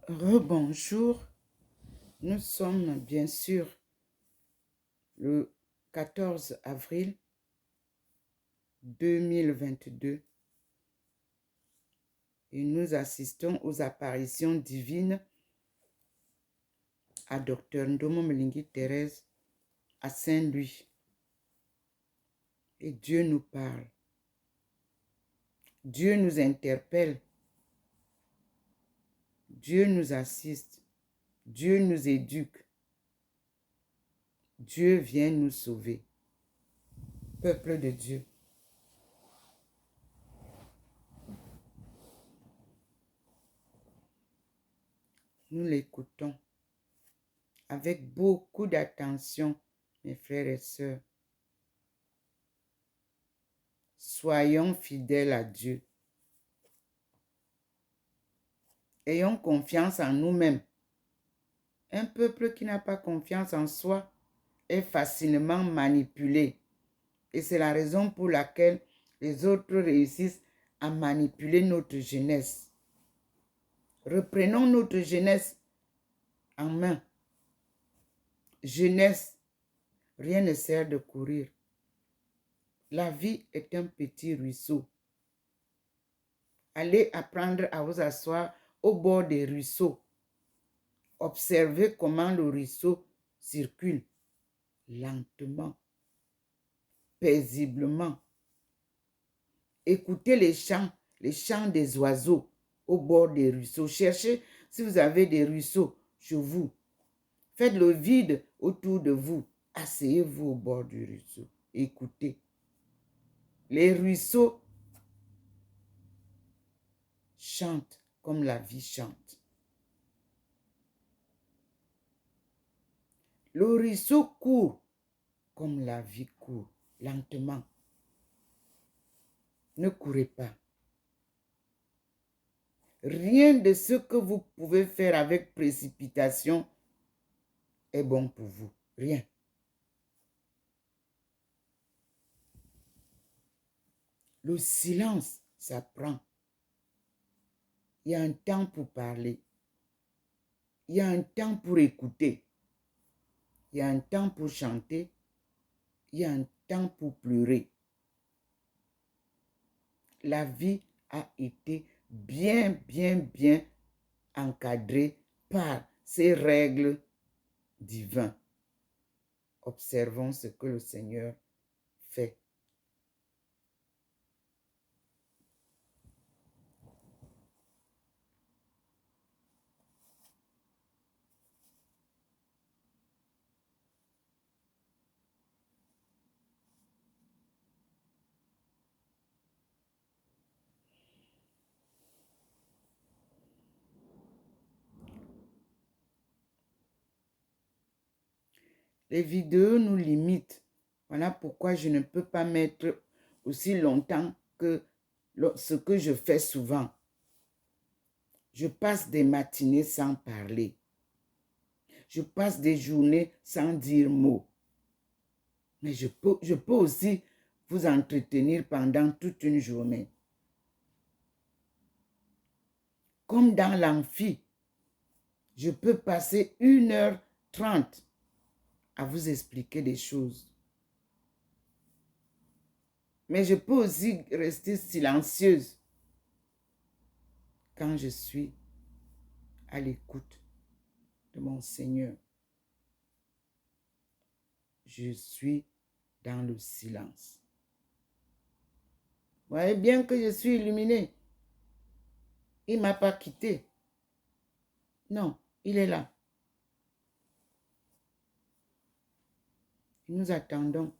Rebonjour, nous sommes bien sûr le 14 avril 2022 et nous assistons aux apparitions divines à Dr Ndomo Mlingi Thérèse à Saint-Louis. Et Dieu nous parle. Dieu nous interpelle. Dieu nous assiste. Dieu nous éduque. Dieu vient nous sauver. Peuple de Dieu. Nous l'écoutons avec beaucoup d'attention, mes frères et sœurs. Soyons fidèles à Dieu. Ayons confiance en nous-mêmes. Un peuple qui n'a pas confiance en soi est facilement manipulé. Et c'est la raison pour laquelle les autres réussissent à manipuler notre jeunesse. Reprenons notre jeunesse en main. Jeunesse, rien ne sert de courir. La vie est un petit ruisseau. Allez apprendre à vous asseoir au bord des ruisseaux. Observez comment le ruisseau circule lentement, paisiblement. Écoutez les chants des oiseaux au bord des ruisseaux. Cherchez si vous avez des ruisseaux chez vous. Faites le vide autour de vous. Asseyez-vous au bord du ruisseau. Écoutez. Les ruisseaux chantent comme la vie chante. Le ruisseau court comme la vie court, lentement. Ne courez pas. Rien de ce que vous pouvez faire avec précipitation est bon pour vous. Rien. Le silence, ça prend. Il y a un temps pour parler. Il y a un temps pour écouter. Il y a un temps pour chanter. Il y a un temps pour pleurer. La vie a été bien encadrée par ces règles divines. Observons ce que le Seigneur fait. Les vidéos nous limitent. Voilà pourquoi je ne peux pas mettre aussi longtemps que ce que je fais souvent. Je passe des matinées sans parler. Je passe des journées sans dire mot. Mais je peux aussi vous entretenir pendant toute une journée. Comme dans l'amphi, je peux passer 1h30 à vous expliquer des choses. Mais je peux aussi rester silencieuse quand je suis à l'écoute de mon Seigneur. Je suis dans le silence. Vous voyez bien que je suis illuminée. Il ne m'a pas quitté. Non, il est là. Nous attendons.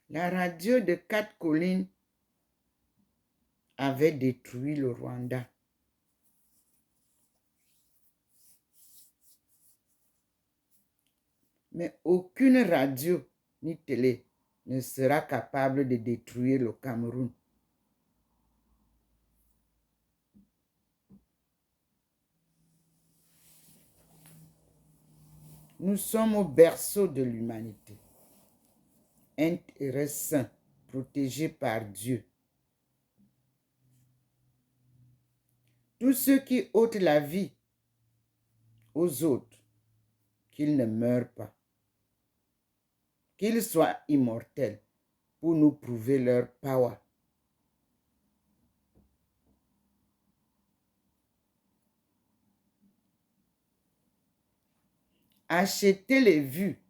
La radio de 4 collines avait détruit le Rwanda. Mais aucune radio ni télé ne sera capable de détruire le Cameroun. Nous sommes au berceau de l'humanité. Intérêt saint, protégé par Dieu. Tous ceux qui ôtent la vie aux autres, qu'ils ne meurent pas, qu'ils soient immortels pour nous prouver leur power. Achetez les vues,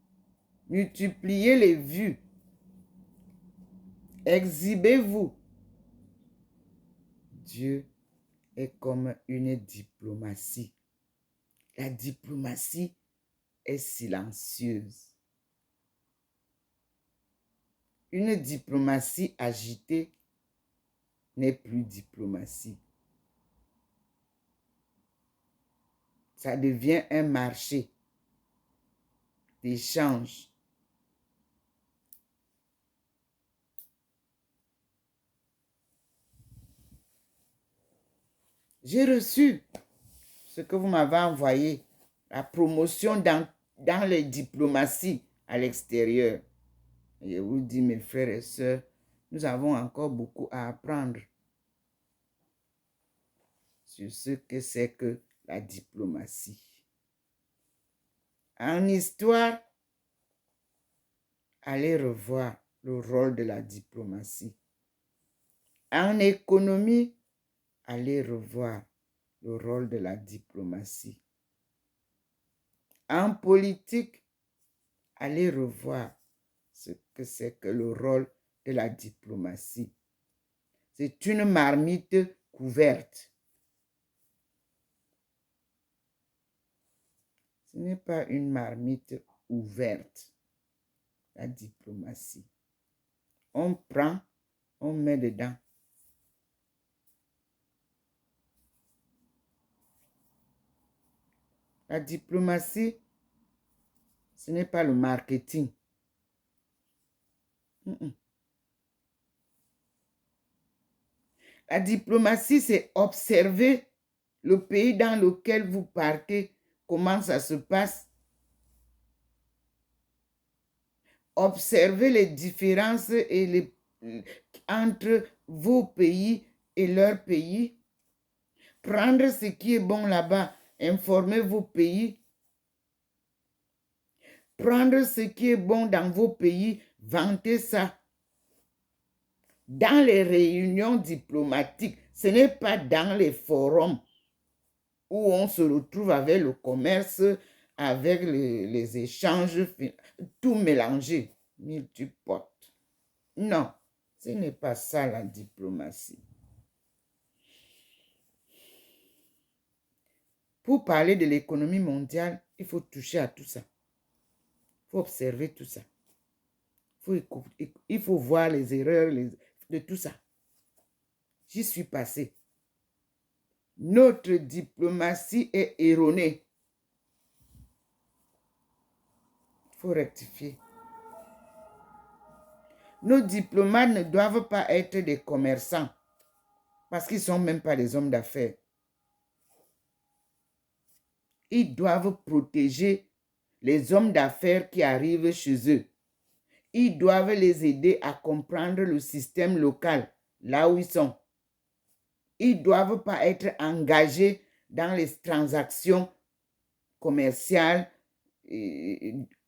multipliez les vues, exhibez-vous. Dieu est comme une diplomatie. La diplomatie est silencieuse. Une diplomatie agitée n'est plus diplomatie. Ça devient un marché d'échange. J'ai reçu ce que vous m'avez envoyé, la promotion dans les diplomaties à l'extérieur. Je vous dis, mes frères et sœurs, nous avons encore beaucoup à apprendre sur ce que c'est que la diplomatie. En histoire, allez revoir le rôle de la diplomatie. En économie, allez revoir le rôle de la diplomatie. En politique, allez revoir ce que c'est que le rôle de la diplomatie. C'est une marmite couverte. Ce n'est pas une marmite ouverte, la diplomatie. On prend, on met dedans. La diplomatie, ce n'est pas le marketing. La diplomatie, c'est observer le pays dans lequel vous partez, comment ça se passe. Observer les différences entre vos pays et leur pays. Prendre ce qui est bon là-bas, informer vos pays. Prendre ce qui est bon dans vos pays, vanter ça. Dans les réunions diplomatiques, ce n'est pas dans les forums où on se retrouve avec le commerce, avec les échanges, tout mélangé, multipote. Non, ce n'est pas ça la diplomatie. Pour parler de l'économie mondiale, il faut toucher à tout ça. Il faut observer tout ça. Il faut voir les erreurs de tout ça. J'y suis passé. Notre diplomatie est erronée. Il faut rectifier. Nos diplomates ne doivent pas être des commerçants parce qu'ils ne sont même pas des hommes d'affaires. Ils doivent protéger les hommes d'affaires qui arrivent chez eux. Ils doivent les aider à comprendre le système local, là où ils sont. Ils ne doivent pas être engagés dans les transactions commerciales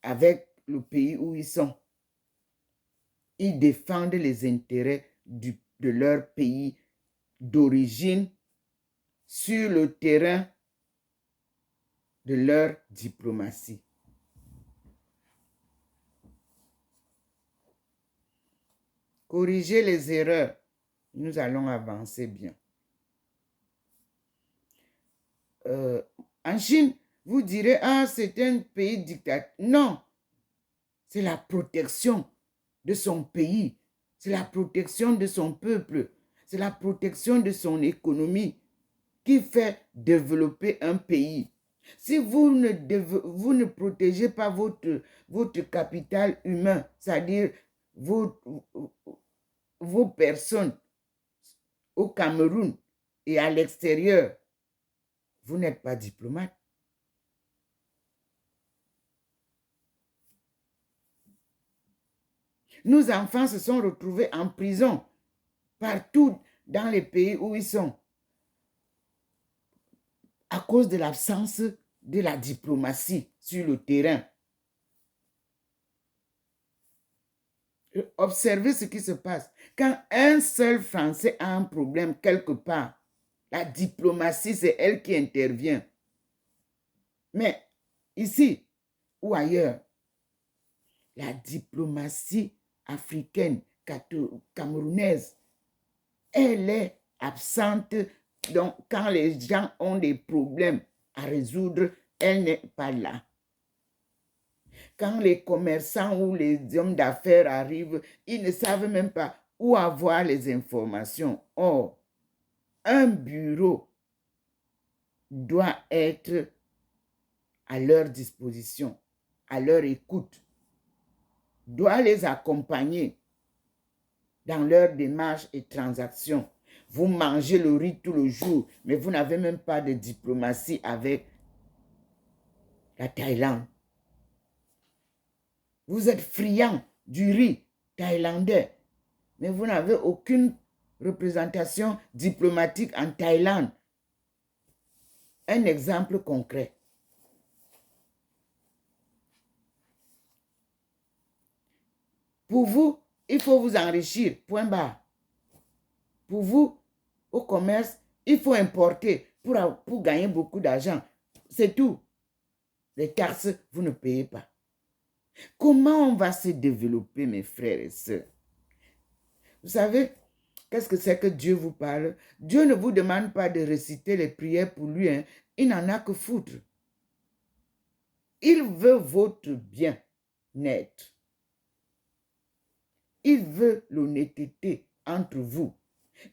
avec le pays où ils sont. Ils défendent les intérêts de leur pays d'origine sur le terrain de leur diplomatie. Corriger les erreurs, nous allons avancer bien. En Chine, vous direz, ah, c'est un pays dictateur. Non, c'est la protection de son pays. C'est la protection de son peuple. C'est la protection de son économie qui fait développer un pays. Si vous ne protégez pas votre capital humain, c'est-à-dire vos personnes au Cameroun et à l'extérieur, vous n'êtes pas diplomate. Nos enfants se sont retrouvés en prison partout dans les pays où ils sont à cause de l'absence de la diplomatie sur le terrain. Observez ce qui se passe. Quand un seul Français a un problème quelque part, la diplomatie, c'est elle qui intervient. Mais ici ou ailleurs, la diplomatie africaine, camerounaise, elle est absente. Donc, quand les gens ont des problèmes à résoudre, elle n'est pas là. Quand les commerçants ou les hommes d'affaires arrivent, ils ne savent même pas où avoir les informations. Or, un bureau doit être à leur disposition, à leur écoute, doit les accompagner dans leur démarche et transactions. Vous mangez le riz tout le jour, mais vous n'avez même pas de diplomatie avec la Thaïlande. Vous êtes friand du riz thaïlandais, mais vous n'avez aucune représentation diplomatique en Thaïlande. Un exemple concret. Pour vous, il faut vous enrichir, point barre. Pour vous, au commerce, il faut importer pour gagner beaucoup d'argent. C'est tout. Les taxes, vous ne payez pas. Comment on va se développer, mes frères et sœurs? Vous savez, qu'est-ce que c'est que Dieu vous parle? Dieu ne vous demande pas de réciter les prières pour lui. Hein. Il n'en a que foutre. Il veut votre bien-être. Il veut l'honnêteté entre vous.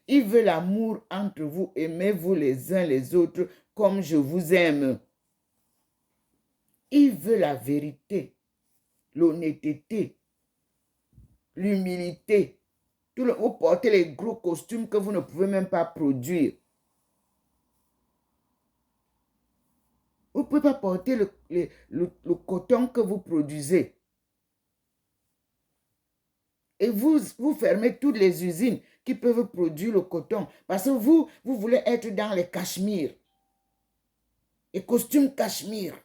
Il veut l'amour entre vous. Aimez-vous les uns les autres comme je vous aime. Il veut la vérité, l'honnêteté, l'humilité. Vous portez les gros costumes que vous ne pouvez même pas produire. Vous ne pouvez pas porter le coton que vous produisez. Et vous fermez toutes les usines qui peuvent produire le coton. Parce que vous voulez être dans les cachemires. Les costumes cachemire.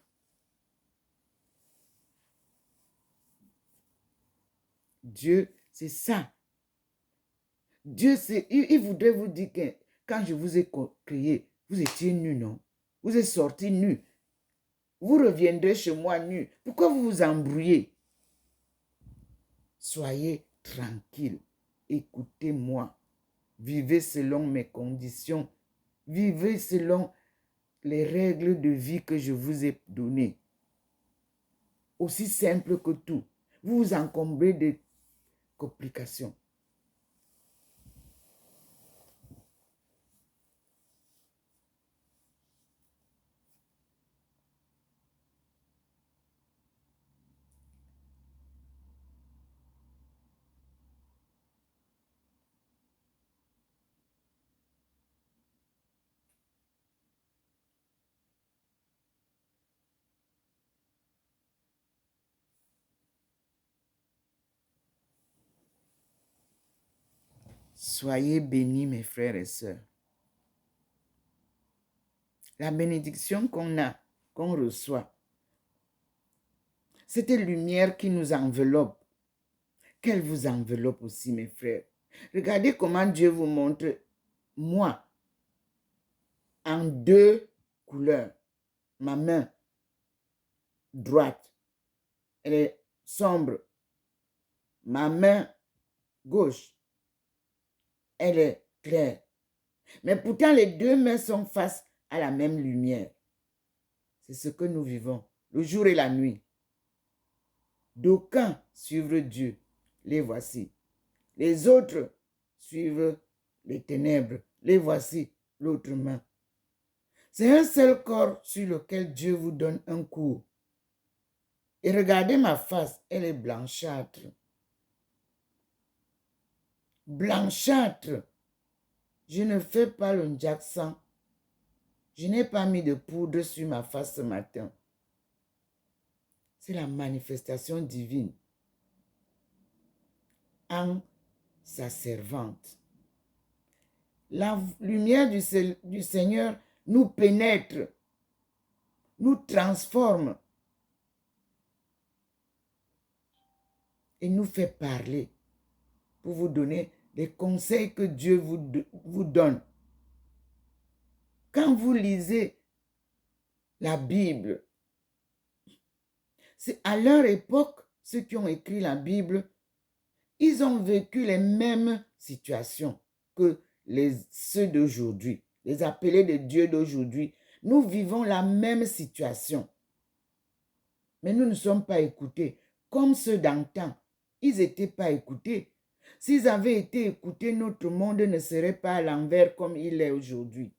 Dieu, c'est ça. Dieu, il voudrait vous dire que quand je vous ai créé, vous étiez nus, non? Vous êtes sortis nus. Vous reviendrez chez moi nus. Pourquoi vous vous embrouillez? Soyez tranquille. Écoutez-moi. Vivez selon mes conditions. Vivez selon les règles de vie que je vous ai données. Aussi simple que tout. Vous vous encombrez de complications. Soyez bénis, mes frères et sœurs. La bénédiction qu'on reçoit, cette lumière qui nous enveloppe, qu'elle vous enveloppe aussi, mes frères. Regardez comment Dieu vous montre, moi, en deux couleurs. Ma main droite, elle est sombre. Ma main gauche, elle est claire. Mais pourtant, les deux mains sont face à la même lumière. C'est ce que nous vivons, le jour et la nuit. D'aucuns suivre Dieu, les voici. Les autres suivent les ténèbres, les voici, l'autre main. C'est un seul corps sur lequel Dieu vous donne un cours. Et regardez ma face, elle est blanchâtre. Blanchâtre. Je ne fais pas le Jackson. Je n'ai pas mis de poudre sur ma face ce matin. C'est la manifestation divine en sa servante. La lumière du Seigneur nous pénètre, nous transforme et nous fait parler pour vous donner les conseils que Dieu vous donne. Quand vous lisez la Bible, c'est à leur époque, ceux qui ont écrit la Bible, ils ont vécu les mêmes situations que ceux d'aujourd'hui, les appelés de Dieu d'aujourd'hui. Nous vivons la même situation. Mais nous ne sommes pas écoutés. Comme ceux d'antan, ils n'étaient pas écoutés. S'ils avaient été écoutés, notre monde ne serait pas à l'envers comme il est aujourd'hui.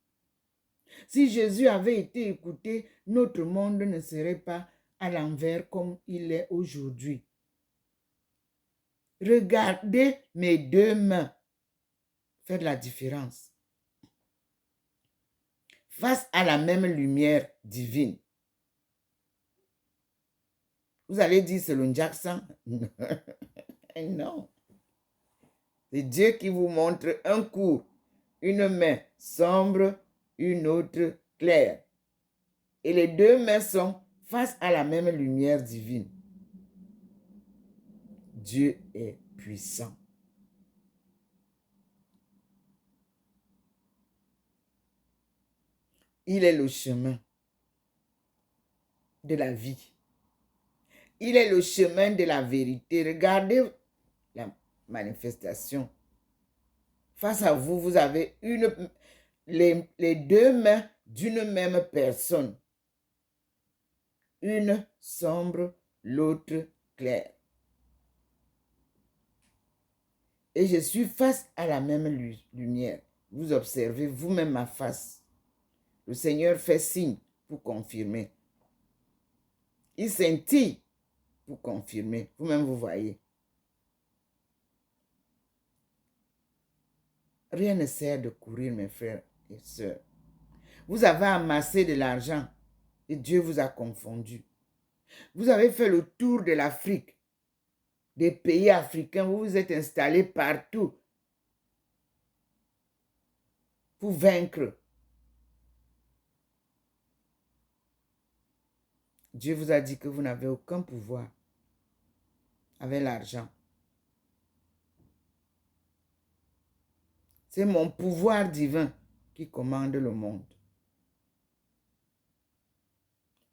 Si Jésus avait été écouté, notre monde ne serait pas à l'envers comme il est aujourd'hui. Regardez mes deux mains. Faites la différence. Face à la même lumière divine. Vous allez dire c'est le Jackson? Non. C'est Dieu qui vous montre un cours. Une main sombre, une autre claire. Et les deux mains sont face à la même lumière divine. Dieu est puissant. Il est le chemin de la vie. Il est le chemin de la vérité. Regardez la manifestation. Face à vous, vous avez les deux mains d'une même personne. Une sombre, l'autre claire. Et je suis face à la même lumière. Vous observez vous-même ma face. Le Seigneur fait signe pour confirmer. Il scintille pour confirmer. Vous-même, vous voyez. Rien ne sert de courir, mes frères et sœurs. Vous avez amassé de l'argent et Dieu vous a confondu. Vous avez fait le tour de l'Afrique, des pays africains. Vous vous êtes installés partout pour vaincre. Dieu vous a dit que vous n'avez aucun pouvoir avec l'argent. C'est mon pouvoir divin qui commande le monde,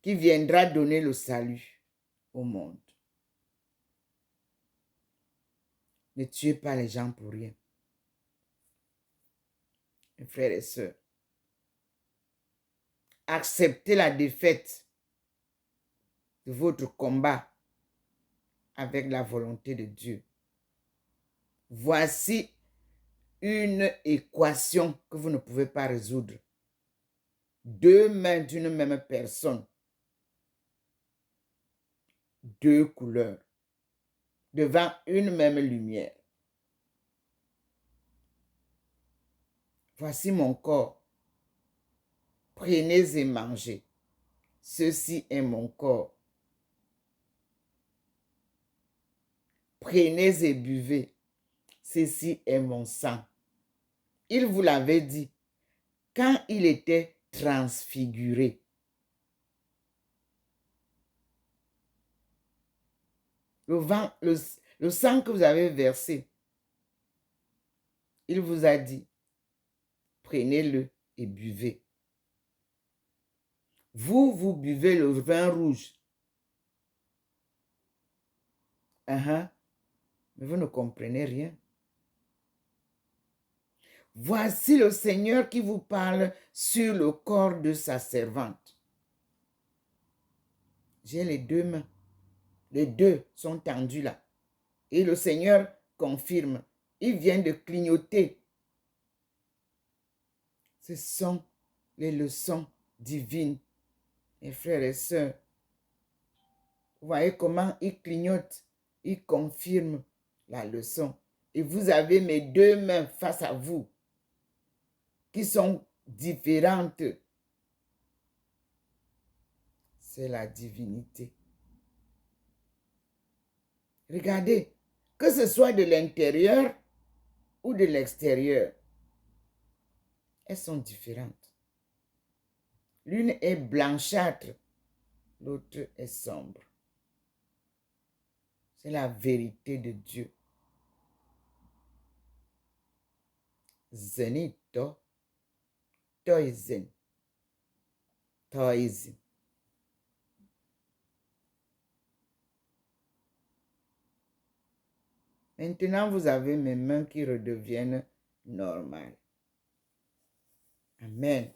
qui viendra donner le salut au monde. Ne tuez pas les gens pour rien. Mes frères et sœurs, acceptez la défaite de votre combat avec la volonté de Dieu. Voici une équation que vous ne pouvez pas résoudre. Deux mains d'une même personne. Deux couleurs. Devant une même lumière. Voici mon corps. Prenez et mangez. Ceci est mon corps. Prenez et buvez. Ceci est mon sang. Il vous l'avait dit quand il était transfiguré. Le sang que vous avez versé, il vous a dit, prenez-le et buvez. Vous buvez le vin rouge. Mais vous ne comprenez rien. Voici le Seigneur qui vous parle sur le corps de sa servante. J'ai les deux mains. Les deux sont tendus là. Et le Seigneur confirme. Il vient de clignoter. Ce sont les leçons divines. Mes frères et sœurs, vous voyez comment il clignote, il confirme la leçon. Et vous avez mes deux mains face à vous qui sont différentes. C'est la divinité. Regardez, que ce soit de l'intérieur ou de l'extérieur, elles sont différentes. L'une est blanchâtre, l'autre est sombre. C'est la vérité de Dieu. Zenito, toizen, toizen. Maintenant, vous avez mes mains qui redeviennent normales. Amen.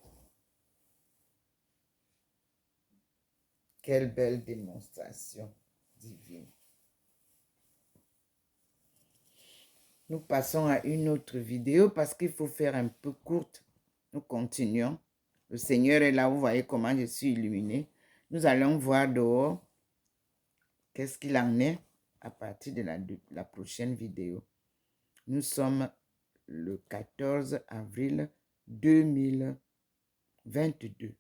Quelle belle démonstration divine. Nous passons à une autre vidéo parce qu'il faut faire un peu courte. Nous continuons. Le Seigneur est là. Vous voyez comment je suis illuminée. Nous allons voir dehors qu'est-ce qu'il en est à partir de la prochaine vidéo. Nous sommes le 14 avril 2022.